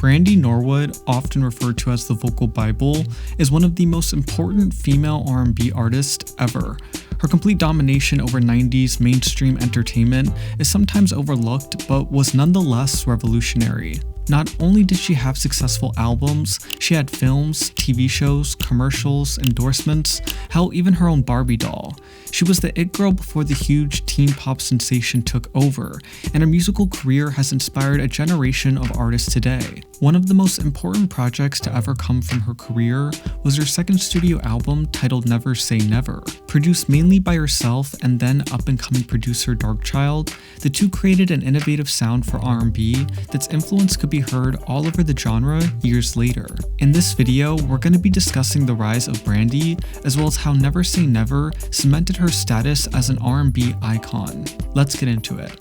Brandy Norwood, often referred to as the Vocal Bible, is one of the most important female R&B artists ever. Her complete domination over 90s mainstream entertainment is sometimes overlooked, but was nonetheless revolutionary. Not only did she have successful albums, she had films, TV shows, commercials, endorsements, hell, even her own Barbie doll. She was the it girl before the huge teen pop sensation took over, and her musical career has inspired a generation of artists today. One of the most important projects to ever come from her career was her second studio album titled Never Say Never. Produced mainly by herself and then up-and-coming producer Darkchild, the two created an innovative sound for R&B that's influence could be heard all over the genre years later. In this video, we're going to be discussing the rise of Brandy, as well as how Never Say Never cemented her status as an R&B icon. Let's get into it.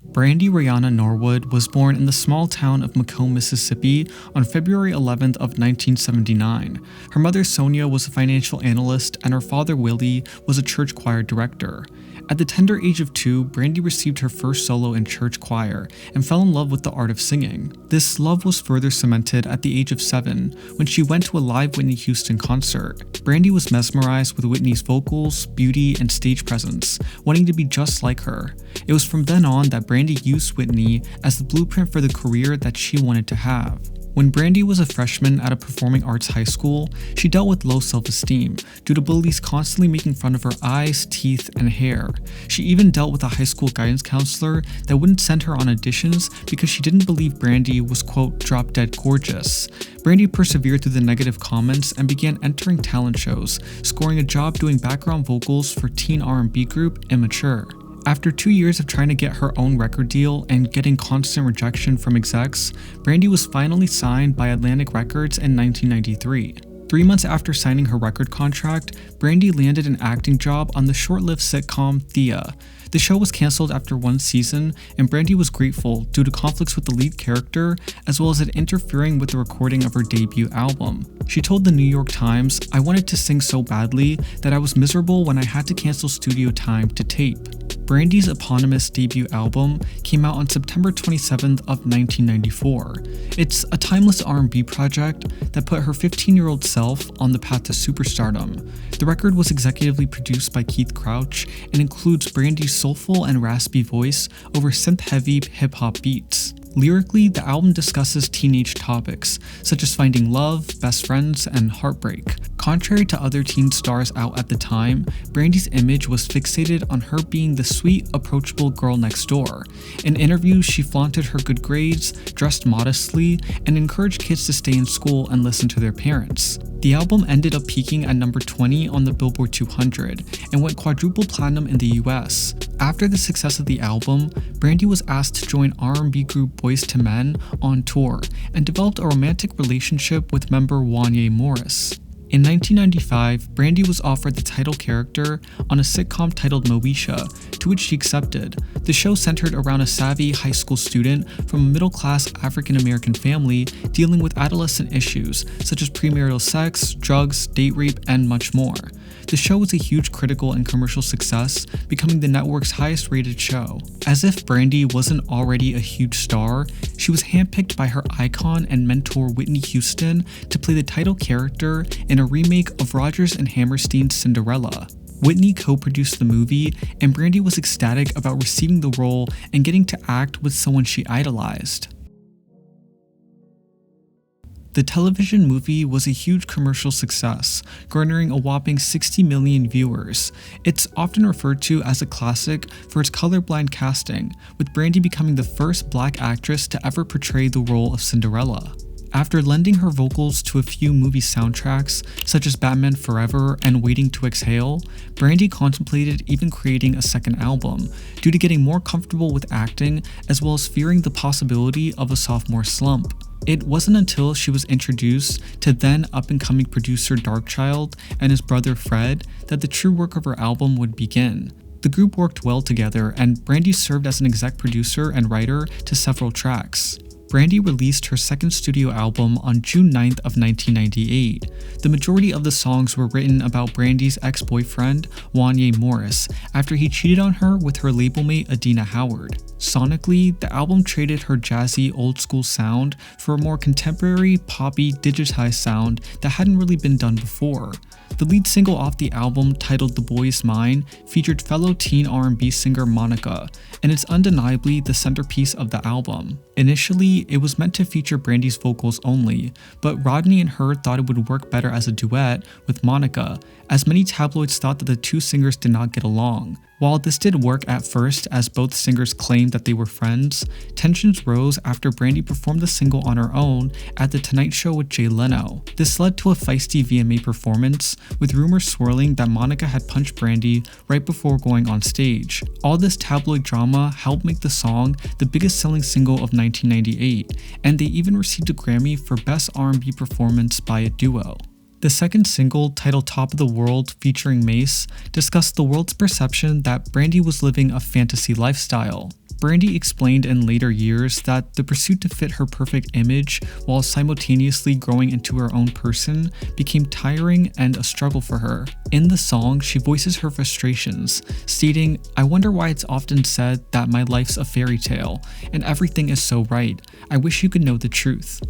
Brandy Rihanna Norwood was born in the small town of Macomb, Mississippi on February 11th of 1979. Her mother Sonia was a financial analyst and her father Willie was a church choir director. At the tender age of 2, Brandy received her first solo in church choir and fell in love with the art of singing. This love was further cemented at the age of 7 when she went to a live Whitney Houston concert. Brandy was mesmerized with Whitney's vocals, beauty, and stage presence, wanting to be just like her. It was from then on that Brandy used Whitney as the blueprint for the career that she wanted to have. When Brandy was a freshman at a performing arts high school, she dealt with low self-esteem due to bullies constantly making fun of her eyes, teeth, and hair. She even dealt with a high school guidance counselor that wouldn't send her on auditions because she didn't believe Brandy was, quote, drop-dead gorgeous. Brandy persevered through the negative comments and began entering talent shows, scoring a job doing background vocals for teen R&B group Immature. After 2 years of trying to get her own record deal and getting constant rejection from execs, Brandy was finally signed by Atlantic Records in 1993. 3 months after signing her record contract, Brandy landed an acting job on the short-lived sitcom Thea. The show was cancelled after 1 season, and Brandy was grateful due to conflicts with the lead character, as well as it interfering with the recording of her debut album. She told the New York Times, "I wanted to sing so badly that I was miserable when I had to cancel studio time to tape." Brandy's eponymous debut album came out on September 27th of 1994. It's a timeless R&B project that put her 15-year-old self on the path to superstardom. The record was executively produced by Keith Crouch and includes Brandy's soulful and raspy voice over synth-heavy hip-hop beats. Lyrically, the album discusses teenage topics, such as finding love, best friends, and heartbreak. Contrary to other teen stars out at the time, Brandy's image was fixated on her being the sweet, approachable girl next door. In interviews, she flaunted her good grades, dressed modestly, and encouraged kids to stay in school and listen to their parents. The album ended up peaking at number 20 on the Billboard 200 and went quadruple platinum in the US. After the success of the album, Brandy was asked to join R&B group Boyz II Men on tour and developed a romantic relationship with member Wanya Morris. In 1995, Brandy was offered the title character on a sitcom titled Moesha, to which she accepted. The show centered around a savvy high school student from a middle-class African-American family dealing with adolescent issues such as premarital sex, drugs, date rape, and much more. The show was a huge critical and commercial success, becoming the network's highest-rated show. As if Brandy wasn't already a huge star, she was handpicked by her icon and mentor Whitney Houston to play the title character in a remake of Rodgers and Hammerstein's Cinderella. Whitney co-produced the movie, and Brandy was ecstatic about receiving the role and getting to act with someone she idolized. The television movie was a huge commercial success, garnering a whopping 60 million viewers. It's often referred to as a classic for its colorblind casting, with Brandy becoming the first black actress to ever portray the role of Cinderella. After lending her vocals to a few movie soundtracks, such as Batman Forever and Waiting to Exhale, Brandy contemplated even creating a second album, due to getting more comfortable with acting as well as fearing the possibility of a sophomore slump. It wasn't until she was introduced to then up-and-coming producer Darkchild and his brother Fred that the true work of her album would begin. The group worked well together, and Brandy served as an exec producer and writer to several tracks. Brandy released her second studio album on June 9th of 1998. The majority of the songs were written about Brandy's ex-boyfriend, Wanye Morris, after he cheated on her with her label mate Adina Howard. Sonically, the album traded her jazzy old-school sound for a more contemporary, poppy, digitized sound that hadn't really been done before. The lead single off the album, titled The Boy Is Mine, featured fellow teen R&B singer Monica, and it's undeniably the centerpiece of the album. Initially, it was meant to feature Brandy's vocals only, but Rodney and her thought it would work better as a duet with Monica, as many tabloids thought that the two singers did not get along. While this did work at first, as both singers claimed that they were friends, tensions rose after Brandy performed the single on her own at The Tonight Show with Jay Leno. This led to a feisty VMA performance, with rumors swirling that Monica had punched Brandy right before going on stage. All this tabloid drama helped make the song the biggest selling single of 1998, and they even received a Grammy for Best R&B Performance by a Duo. The second single, titled Top of the World featuring Mace, discussed the world's perception that Brandy was living a fantasy lifestyle. Brandy explained in later years that the pursuit to fit her perfect image while simultaneously growing into her own person became tiring and a struggle for her. In the song, she voices her frustrations, stating, "I wonder why it's often said that my life's a fairy tale, and everything is so right. I wish you could know the truth."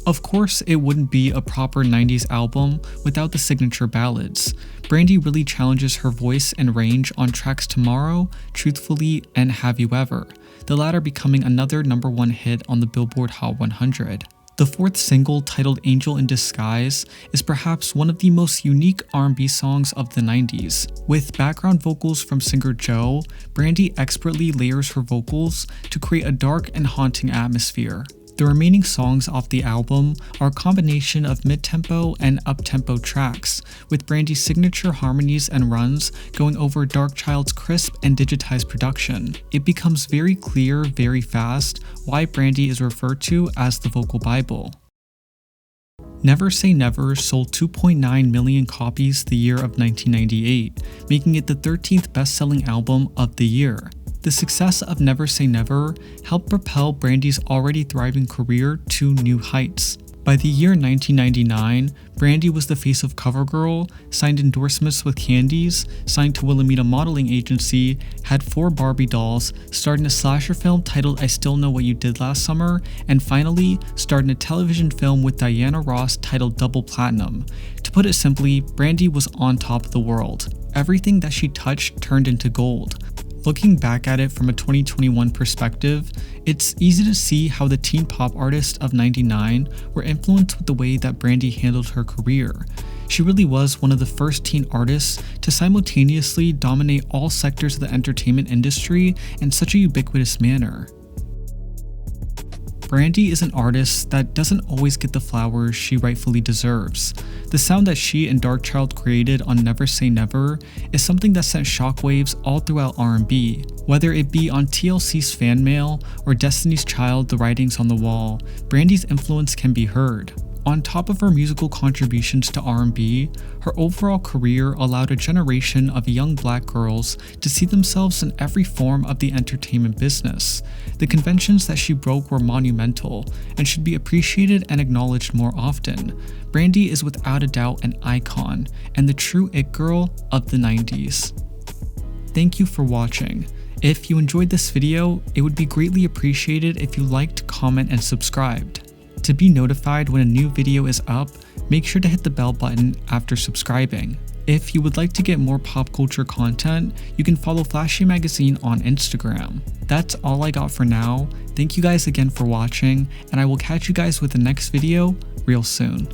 Of course, it wouldn't be a proper 90s album without the signature ballads. Brandy really challenges her voice and range on tracks Tomorrow, Truthfully, and Have You Ever, the latter becoming another #1 hit on the Billboard Hot 100. The fourth single, titled Angel in Disguise, is perhaps one of the most unique R&B songs of the 90s. With background vocals from singer Joe, Brandy expertly layers her vocals to create a dark and haunting atmosphere. The remaining songs off the album are a combination of mid-tempo and up-tempo tracks, with Brandy's signature harmonies and runs going over Darkchild's crisp and digitized production. It becomes very clear very fast why Brandy is referred to as the vocal Bible. Never Say Never sold 2.9 million copies the year of 1998, making it the 13th best-selling album of the year. The success of Never Say Never helped propel Brandy's already thriving career to new heights. By the year 1999, Brandy was the face of CoverGirl, signed endorsements with Candies, signed to Wilhelmina Modeling Agency, had 4 Barbie dolls, starred in a slasher film titled I Still Know What You Did Last Summer, and finally, starred in a television film with Diana Ross titled Double Platinum. To put it simply, Brandy was on top of the world. Everything that she touched turned into gold. Looking back at it from a 2021 perspective, it's easy to see how the teen pop artists of '99 were influenced with the way that Brandy handled her career. She really was one of the first teen artists to simultaneously dominate all sectors of the entertainment industry in such a ubiquitous manner. Brandy is an artist that doesn't always get the flowers she rightfully deserves. The sound that she and Darkchild created on Never Say Never is something that sent shockwaves all throughout R&B. Whether it be on TLC's Fan Mail or Destiny's Child The Writings on the Wall, Brandy's influence can be heard. On top of her musical contributions to R&B, her overall career allowed a generation of young black girls to see themselves in every form of the entertainment business. The conventions that she broke were monumental and should be appreciated and acknowledged more often. Brandy is without a doubt an icon and the true it girl of the 90s. Thank you for watching. If you enjoyed this video, it would be greatly appreciated if you liked, comment, and subscribed. To be notified when a new video is up, make sure to hit the bell button after subscribing. If you would like to get more pop culture content, you can follow Flashy Magazine on Instagram. That's all I got for now. Thank you guys again for watching, and I will catch you guys with the next video real soon.